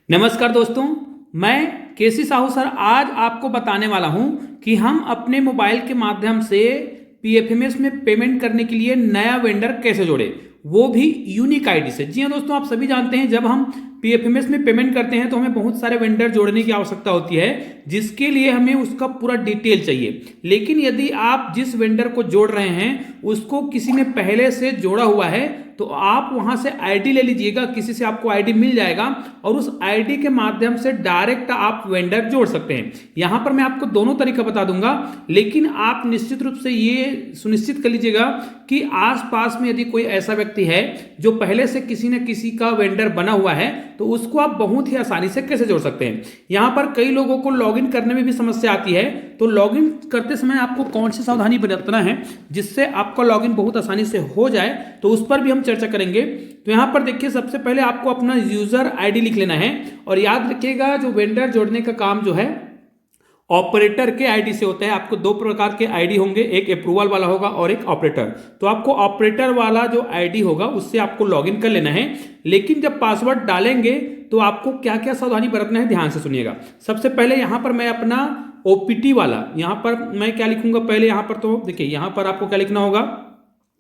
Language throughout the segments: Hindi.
नमस्कार दोस्तों, मैं केसी साहू सर आज आपको बताने वाला हूं कि हम अपने मोबाइल के माध्यम से पीएफएमएस में पेमेंट करने के लिए नया वेंडर कैसे जोड़े, वो भी यूनिक आईडी से। जी हाँ दोस्तों, आप सभी जानते हैं जब हम पीएफएमएस में पेमेंट करते हैं तो हमें बहुत सारे वेंडर जोड़ने की आवश्यकता होती है, जिसके लिए हमें उसका पूरा डिटेल चाहिए। लेकिन यदि आप जिस वेंडर को जोड़ रहे हैं उसको किसी ने पहले से जोड़ा हुआ है तो आप वहां से आईडी ले लीजिएगा, किसी से आपको आईडी मिल जाएगा और उस आईडी के माध्यम से डायरेक्ट आप वेंडर जोड़ सकते हैं। यहां पर मैं आपको दोनों तरीका बता दूंगा, लेकिन आप निश्चित रूप से ये सुनिश्चित कर लीजिएगा कि आसपास में यदि कोई ऐसा व्यक्ति है जो पहले से किसी न किसी का वेंडर बना हुआ है तो उसको आप बहुत ही आसानी से कैसे जोड़ सकते हैं। यहां पर कई लोगों को लॉगिन करने में भी समस्या आती है, तो लॉगिन करते समय आपको कौन सी सावधानी बरतना है जिससे आपका लॉगिन बहुत आसानी से हो जाए, तो उस पर भी हम चर्चा करेंगे। तो यहां पर देखिए, सबसे पहले आपको अपना यूजर आईडी लिख लेना है और याद रखिएगा जो वेंडर जोड़ने का काम जो है ऑपरेटर के आईडी से होता है। आपको दो प्रकार के आईडी होंगे, एक अप्रूवल वाला होगा और एक ऑपरेटर। तो आपको ऑपरेटर वाला जो आईडी होगा उससे आपको लॉगिन कर लेना है, लेकिन जब पासवर्ड डालेंगे तो आपको क्या क्या सावधानी बरतना है ध्यान से सुनिएगा। सबसे पहले यहां पर मैं अपना ओपीटी वाला, यहां पर मैं क्या लिखूंगा पहले, यहां पर तो देखिए यहां पर आपको क्या लिखना होगा,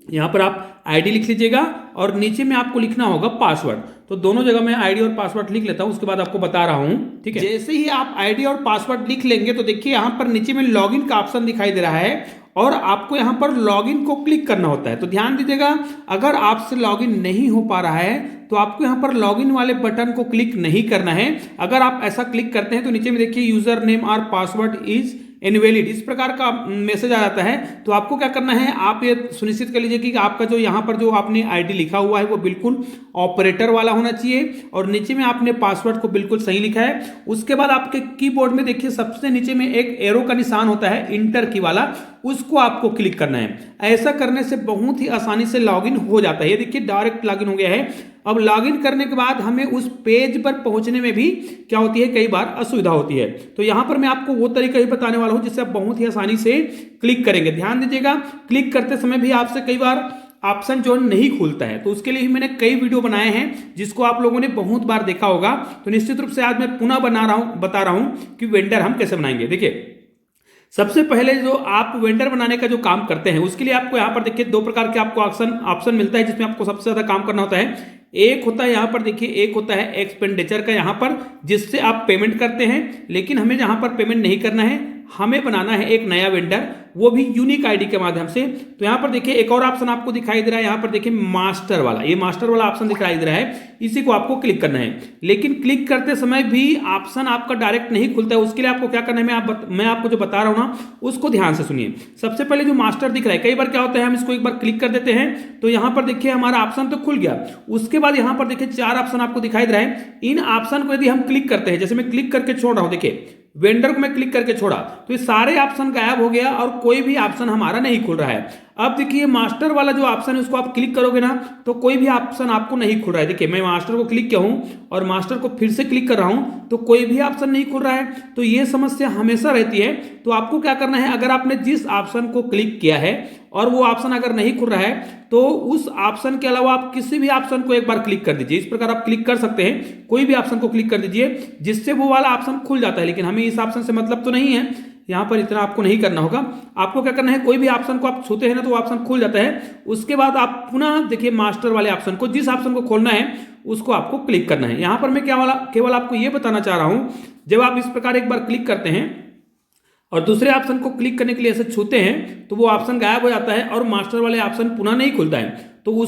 यहां पर आप आईडी लिख लीजिएगा और नीचे में आपको लिखना होगा पासवर्ड। तो दोनों जगह मैं आईडी और पासवर्ड लिख लेता हूं, उसके बाद आपको बता रहा हूं, ठीक है। जैसे ही आप आईडी और पासवर्ड लिख लेंगे तो देखिए यहां पर नीचे में लॉगिन का ऑप्शन दिखाई दे रहा है और आपको यहां पर लॉगिन को क्लिक करना होता है। तो ध्यान दीजिएगा, अगर आपसे लॉगिन नहीं हो पा रहा है तो आपको यहां पर लॉगिन वाले बटन को क्लिक नहीं करना है। अगर आप ऐसा क्लिक करते हैं तो नीचे में देखिए यूजर नेम और पासवर्ड इज इनवैलिड, इस प्रकार का मैसेज आ जाता है। तो आपको क्या करना है, आप ये सुनिश्चित कर लीजिए कि आपका जो यहाँ पर जो आपने आईडी लिखा हुआ है वो बिल्कुल ऑपरेटर वाला होना चाहिए और नीचे में आपने पासवर्ड को बिल्कुल सही लिखा है। उसके बाद आपके कीबोर्ड में देखिए सबसे नीचे में एक एरो का निशान होता है इंटर की वाला, उसको आपको क्लिक करना है। ऐसा करने से बहुत ही आसानी से लॉगिन हो जाता है। ये देखिए डायरेक्ट लॉगिन हो गया है। अब लॉगिन करने के बाद हमें उस पेज पर पहुंचने में भी क्या होती है, कई बार असुविधा होती है। तो यहां पर मैं आपको वो तरीका ही बताने वाला हूं जिससे आप बहुत ही आसानी से क्लिक करेंगे। ध्यान दीजिएगा, क्लिक करते समय भी आपसे कई बार ऑप्शन जो नहीं खुलता है, तो उसके लिए ही मैंने कई वीडियो बनाए हैं जिसको आप लोगों ने बहुत बार देखा होगा। तो निश्चित रूप से आज मैं पुनः बता रहा हूं कि वेंडर हम कैसे बनाएंगे। देखिए सबसे पहले जो आप वेंडर बनाने का जो काम करते हैं उसके लिए आपको यहाँ पर देखिए दो प्रकार के आपको ऑप्शन मिलता है जिसमें आपको सबसे ज्यादा काम करना होता है। एक होता है यहाँ पर देखिए, एक होता है एक्सपेंडिचर का यहाँ पर, जिससे आप पेमेंट करते हैं। लेकिन हमें यहाँ पर पेमेंट नहीं करना है, हमें बनाना है एक नया वेंडर, वो भी यूनिक आईडी के माध्यम से। तो यहाँ पर देखिए एक और ऑप्शन आपको दिखाई दे रहा है, यहाँ पर देखिए मास्टर वाला, ये मास्टर वाला ऑप्शन दिखाई दे रहा है, इसी को आपको क्लिक करना है। लेकिन क्लिक करते समय भी ऑप्शन आपका डायरेक्ट नहीं खुलता है, उसके लिए आपको क्या करना है, मैं आपको जो बता रहा हूँ ना उसको ध्यान से सुनिए। सबसे पहले जो मास्टर दिख रहा है, कई बार क्या होता है हम इसको एक बार क्लिक कर देते हैं तो यहाँ पर देखिए हमारा ऑप्शन तो खुल गया। उसके बाद यहाँ पर देखिए चार ऑप्शन आपको दिखाई दे रहा है। इन ऑप्शन को यदि हम क्लिक करते हैं, जैसे मैं क्लिक करके छोड़ रहा हूं, देखिए वेंडर को मैं क्लिक करके छोड़ा तो ये सारे ऑप्शन गायब हो गया और कोई भी ऑप्शन हमारा नहीं खुल रहा है। अब देखिए मास्टर वाला जो ऑप्शन है उसको आप क्लिक करोगे ना तो कोई भी ऑप्शन आपको नहीं खुल रहा है। देखिए मैं मास्टर को क्लिक किया हूं और मास्टर को फिर से क्लिक कर रहा हूं तो कोई भी ऑप्शन नहीं खुल रहा है। तो ये समस्या हमेशा रहती है। तो आपको क्या करना है, अगर आपने जिस ऑप्शन को क्लिक किया है और वो ऑप्शन अगर नहीं खुल रहा है तो उस ऑप्शन के अलावा आप किसी भी ऑप्शन को एक बार क्लिक कर दीजिए। इस प्रकार आप क्लिक कर सकते हैं, कोई भी ऑप्शन को क्लिक कर दीजिए जिससे वो वाला ऑप्शन खुल जाता है। लेकिन हमें इस ऑप्शन से मतलब तो नहीं है, यहाँ पर इतना आपको नहीं करना होगा। आपको क्या करना है, कोई भी ऑप्शन को आप छूते हैं ना तो वो ऑप्शन खुल जाता है। उसके बाद आप पुनः देखिए मास्टर वाले ऑप्शन को, जिस ऑप्शन को खोलना है उसको आपको क्लिक करना है। यहाँ पर मैं केवल आपको ये बताना चाह रहा हूँ, जब आप इस प्रकार एक बार क्लिक करते हैं और दूसरे ऑप्शन को क्लिक करने के लिए ऐसे छूते हैं तो वो ऑप्शन गायब हो जाता है और मास्टर वाले ऑप्शन पुनः नहीं खुलता है। तो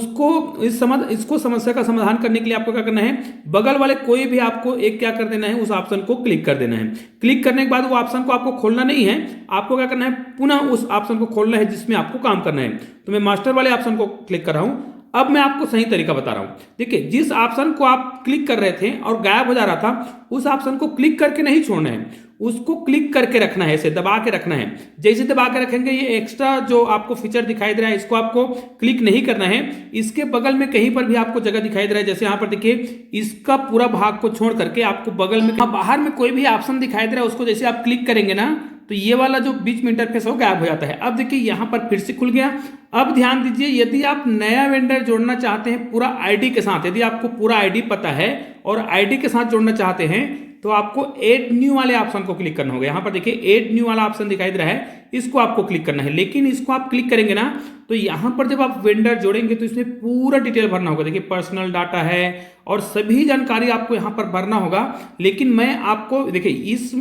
इसको समस्या का समाधान करने के लिए आपको क्या करना है, बगल वाले कोई भी आपको एक क्या कर देना है, उस ऑप्शन को क्लिक कर देना है। क्लिक करने के बाद वो ऑप्शन को आपको खोलना नहीं है, आपको क्या करना है, पुनः उस ऑप्शन को खोलना है जिसमें आपको काम करना है। तो मैं मास्टर वाले ऑप्शन को क्लिक कर रहा हूं। अब मैं आपको सही तरीका बता रहा हूं। देखिए जिस ऑप्शन को आप क्लिक कर रहे थे और गायब हो जा रहा था, उस ऑप्शन को क्लिक करके नहीं छोड़ना है, उसको क्लिक करके रखना है, ऐसे दबा के रखना है। जैसे दबा के रखेंगे ये एक्स्ट्रा जो आपको फीचर दिखाई दे रहा है इसको आपको क्लिक नहीं करना है। इसके बगल में कहीं पर भी आपको जगह दिखाई दे रहा है, जैसे यहाँ पर देखिए इसका पूरा भाग को छोड़ करके आपको बगल में बाहर में कोई भी ऑप्शन दिखाई दे रहा है, उसको जैसे आप क्लिक करेंगे ना तो ये वाला जो बीच में इंटरफेस हो गायब हो जाता है। अब देखिए यहाँ पर फिर से खुल गया। अब ध्यान दीजिए, यदि आप नया वेंडर जोड़ना चाहते हैं पूरा आईडी के साथ, यदि आपको पूरा आईडी पता है और आईडी के साथ जोड़ना चाहते हैं तो आपको ऐड न्यू वाले ऑप्शन को क्लिक करना होगा। यहाँ पर देखिए ऐड न्यू वाला ऑप्शन दिखाई दे रहा है, इसको आपको क्लिक करना है। लेकिन इसको आप क्लिक करेंगे ना तो यहाँ पर जब आप वेंडर जोड़ेंगे तो इसमें पूरा डिटेल भरना होगा। देखिए पर्सनल डाटा है और सभी जानकारी आपको यहाँ पर भरना होगा। लेकिन मैं आपको देखिए इस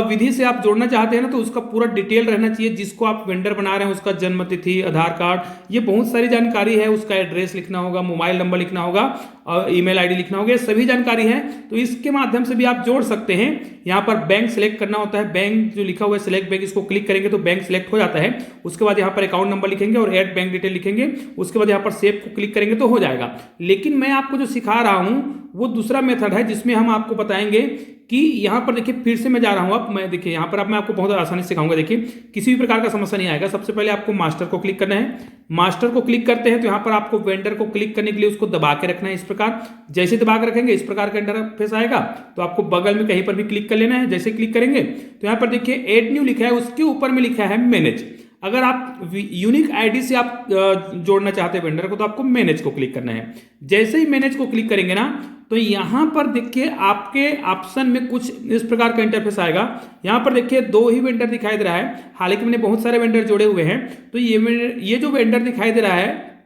विधि से आप जोड़ना चाहते हैं ना तो उसका पूरा डिटेल रहना चाहिए। जिसको आप वेंडर बना रहे हैं उसका जन्म तिथि, आधार कार्ड, ये बहुत सारी जानकारी है। उसका एड्रेस लिखना होगा, मोबाइल नंबर लिखना होगा और ईमेल आईडी लिखना होगा, ये सभी जानकारी है। तो इसके माध्यम से भी आप जोड़ सकते हैं। यहाँ पर बैंक सिलेक्ट करना होता है, बैंक जो लिखा हुआ है सिलेक्ट बैंक, इसको क्लिक करेंगे तो बैंक सिलेक्ट हो जाता है। उसके बाद यहाँ पर अकाउंट नंबर लिखेंगे और ऐड बैंक डिटेल लिखेंगे। उसके बाद यहाँ पर सेव को क्लिक करेंगे तो हो जाएगा। लेकिन मैं आपको जो सिखा रहा हूँ वो दूसरा मेथड है जिसमें हम आपको बताएंगे कि यहाँ पर देखिए फिर से मैं जा रहा हूँ। अब मैं देखिए यहाँ पर अब मैं आपको बहुत आसानी से सिखाऊंगा। देखिए किसी भी प्रकार का समस्या नहीं आएगा। सबसे पहले आपको मास्टर को क्लिक करना है। मास्टर को क्लिक करते हैं तो यहाँ पर आपको वेंडर को क्लिक करने के लिए उसको दबा के रखना है इस प्रकार। जैसे दबा के रखेंगे इस प्रकार का इंटरफेस आएगा। तो आपको बगल में कहीं पर भी क्लिक कर लेना है। जैसे क्लिक करेंगे तो यहाँ पर देखिए ऐड न्यू लिखा है, उसके ऊपर में लिखा है मैनेज। अगर आप यूनिक आईडी से आप जोड़ना चाहते हैं वेंडर को तो आपको मैनेज को क्लिक करना है। जैसे ही मैनेज को क्लिक करेंगे ना तो यहां पर देखिए आपके ऑप्शन में कुछ इस प्रकार का इंटरफेस आएगा। यहां पर देखिए 2 ही वेंडर दिखाई दे रहा है। हालांकि मैंने बहुत सारे वेंडर जोड़े हुए हैं। तो ये जो वेंडर दिखाई दे रहा है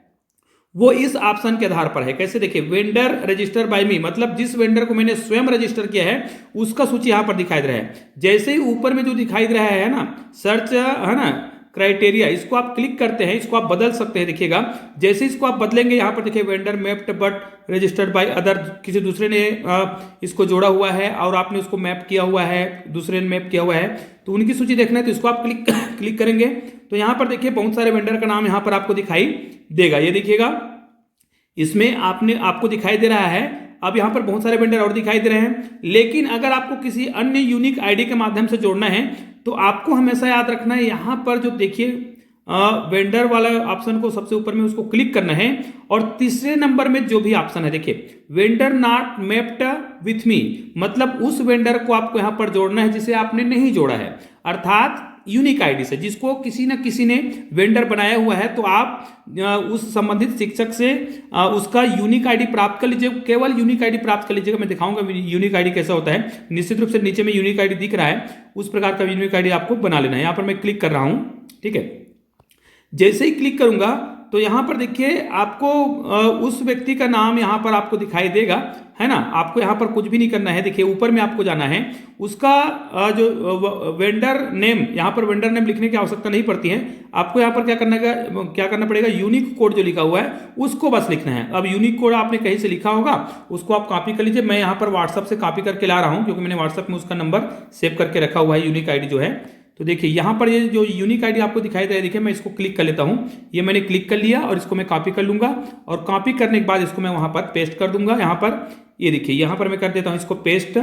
वो इस ऑप्शन के आधार पर है। कैसे देखिए, वेंडर रजिस्टर बाय मी, मतलब जिस वेंडर को मैंने स्वयं रजिस्टर किया है उसका सूची यहां पर दिखाई दे रहा है। जैसे ही ऊपर में जो दिखाई दे रहा है ना सर्च है ना क्राइटेरिया, इसको आप क्लिक करते हैं, इसको आप बदल सकते हैं। देखिएगा जैसे इसको आप बदलेंगे यहाँ पर देखिए vendor mapped but registered by other, किसी दूसरे ने इसको जोड़ा हुआ है और आपने उसको मैप किया हुआ है, दूसरे ने मैप किया हुआ है, तो उनकी सूची देखना है तो इसको आप क्लिक करेंगे तो यहाँ पर देखिए बहुत सारे वेंडर का नाम यहाँ पर आपको दिखाई देगा। ये देखिएगा इसमें आपको दिखाई दे रहा है। अब यहाँ पर बहुत सारे वेंडर और दिखाई दे रहे हैं। लेकिन अगर आपको किसी अन्य यूनिक आईडी के माध्यम से जोड़ना है तो आपको हमेशा याद रखना है, यहाँ पर जो देखिए वेंडर वाला ऑप्शन को सबसे ऊपर में उसको क्लिक करना है और तीसरे नंबर में जो भी ऑप्शन है देखिए vendor not mapped with me, मतलब उस वेंडर को आपको यहाँ पर जोड़ना है जिसे आपने नहीं जोड़ा है, अर्थात यूनिक आईडी से, जिसको किसी न किसी ने वेंडर बनाया हुआ है। तो आप उस संबंधित शिक्षक से उसका यूनिक आईडी प्राप्त कर लीजिए, केवल यूनिक आईडी प्राप्त कर लीजिएगा। मैं दिखाऊंगा यूनिक आईडी कैसा होता है। निश्चित रूप से नीचे में यूनिक आईडी दिख रहा है, उस प्रकार का यूनिक आईडी आपको बना लेना है। यहाँ पर मैं क्लिक कर रहा हूँ, ठीक है। जैसे ही क्लिक करूंगा तो यहाँ पर देखिए आपको उस व्यक्ति का नाम यहाँ पर आपको दिखाई देगा, है ना। आपको यहाँ पर कुछ भी नहीं करना है। देखिए ऊपर में आपको जाना है, उसका जो वेंडर नेम, यहाँ पर वेंडर नेम लिखने की आवश्यकता नहीं पड़ती है। आपको यहाँ पर क्या करना पड़ेगा, यूनिक कोड जो लिखा हुआ है उसको बस लिखना है। अब यूनिक कोड आपने कहीं से लिखा होगा, उसको आप कॉपी कर लीजिए। मैं यहाँ पर व्हाट्सएप से कॉपी करके ला रहा हूँ क्योंकि मैंने व्हाट्सएप में उसका नंबर सेव करके रखा हुआ है, यूनिक आईडी जो है। तो देखिए यहाँ पर ये जो यूनिक आईडी आपको दिखाई दे रहा है, देखिए मैं इसको क्लिक कर लेता हूँ। ये मैंने क्लिक कर लिया और इसको मैं कॉपी कर लूंगा और कॉपी करने के बाद इसको मैं वहां पर पेस्ट कर दूंगा। यहाँ पर ये देखिए यहाँ पर मैं कर देता हूँ इसको पेस्ट।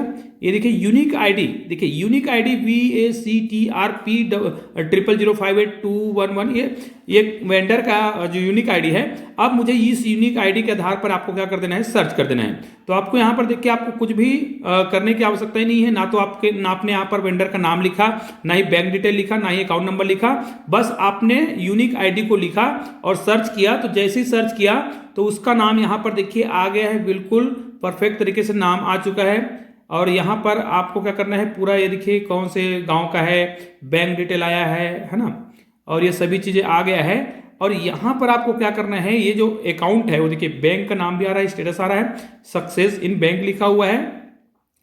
ये देखिए यूनिक आईडी, देखिए यूनिक आईडी VACTRP00058211, ये वेंडर का जो यूनिक आईडी है। अब मुझे इस यूनिक आईडी के आधार पर आपको क्या कर देना है, सर्च कर देना है। तो आपको यहाँ पर देखिए आपको कुछ भी करने की आवश्यकता ही नहीं है। ना तो आपने यहाँ पर वेंडर का नाम लिखा, ना ही बैंक डिटेल लिखा, ना ही अकाउंट नंबर लिखा, बस आपने यूनिक आईडी को लिखा और सर्च किया। तो जैसे ही सर्च किया तो उसका नाम यहाँ पर देखिए आ गया है, बिल्कुल परफेक्ट तरीके से नाम आ चुका है। और यहाँ पर आपको क्या करना है, पूरा ये देखिए कौन से गांव का है, बैंक डिटेल आया है ना, और ये सभी चीज़ें आ गया है। और यहाँ पर आपको क्या करना है, ये जो अकाउंट है वो देखिए बैंक का नाम भी आ रहा है, स्टेटस आ रहा है, सक्सेस इन बैंक लिखा हुआ है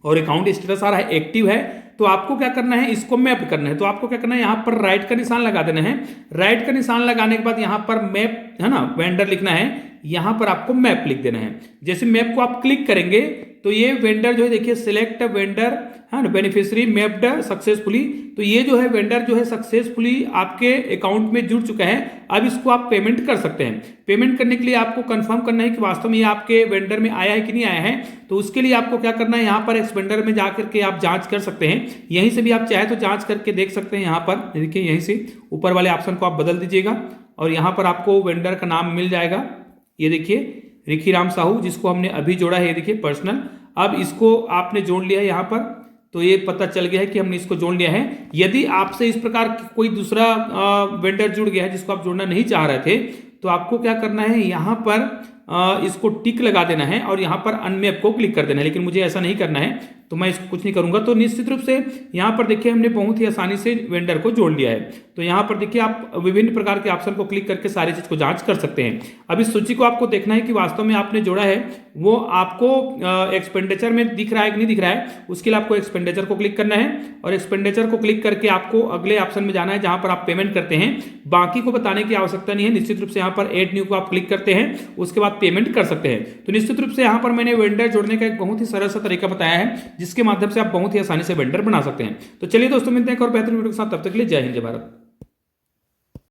और अकाउंट स्टेटस आ रहा है, एक्टिव है। तो आपको क्या करना है, इसको मैप करना है। तो आपको क्या करना है, यहाँ पर राइट का निशान लगा देना है। राइट का निशान लगाने के बाद यहाँ पर मैप है ना, वेंडर लिखना है, यहाँ पर आपको मैप लिख देना है। जैसे मैप को आप क्लिक करेंगे तो ये वेंडर जो है देखिए सिलेक्ट वेंडर है ना, बेनिफिशियरी मैप्ड सक्सेसफुली। तो ये जो है वेंडर जो है सक्सेसफुली आपके अकाउंट में जुड़ चुका है। अब इसको आप पेमेंट कर सकते हैं। पेमेंट करने के लिए आपको कंफर्म करना है कि वास्तव में ये आपके वेंडर में आया है कि नहीं आया है। तो उसके लिए आपको क्या करना है, यहाँ पर इस वेंडर में जाकर के आप जांच कर सकते हैं। यहीं से भी आप चाहे तो जांच करके देख सकते हैं। यहाँ पर देखिए यहीं से ऊपर वाले ऑप्शन को आप बदल दीजिएगा और यहाँ पर आपको वेंडर का नाम मिल जाएगा। ये देखिए रिखी राम साहू, जिसको हमने अभी जोड़ा है, ये देखिए पर्सनल। अब इसको आपने जोड़ लिया है यहाँ पर। तो ये पता चल गया है कि हमने इसको जोड़ लिया है। यदि आपसे इस प्रकार कोई दूसरा वेंडर जुड़ गया है जिसको आप जोड़ना नहीं चाह रहे थे, तो आपको क्या करना है, यहाँ पर इसको टिक लगा देना है और यहाँ पर अनमैप को क्लिक कर देना है। लेकिन मुझे ऐसा नहीं करना है, तो मैं इसको कुछ नहीं करूंगा। तो निश्चित रूप से यहाँ पर देखिए हमने बहुत ही आसानी से वेंडर को जोड़ लिया है। तो यहाँ पर देखिए आप विभिन्न प्रकार के ऑप्शन को क्लिक करके सारी चीज को जांच कर सकते हैं। अब इस सूची को आपको देखना है कि वास्तव में आपने जोड़ा है वो आपको एक्सपेंडिचर में दिख रहा है कि नहीं दिख रहा है। उसके लिए आपको एक्सपेंडिचर को क्लिक करना है और एक्सपेंडिचर को क्लिक करके आपको अगले ऑप्शन में जाना है जहां पर आप पेमेंट करते हैं। बाकी को बताने की आवश्यकता नहीं है, निश्चित रूप से यहाँ पर एड न्यू को आप क्लिक करते हैं, उसके बाद पेमेंट कर सकते हैं। तो निश्चित रूप से यहाँ पर मैंने वेंडर जोड़ने का एक बहुत ही सरल सा तरीका बताया है जिसके माध्यम से आप बहुत ही आसानी से वेंडर बना सकते हैं। तो चलिए दोस्तों, मिलते हैं एक और बेहतरीन वीडियो के साथ, तब तक के लिए जय हिंद जय भारत।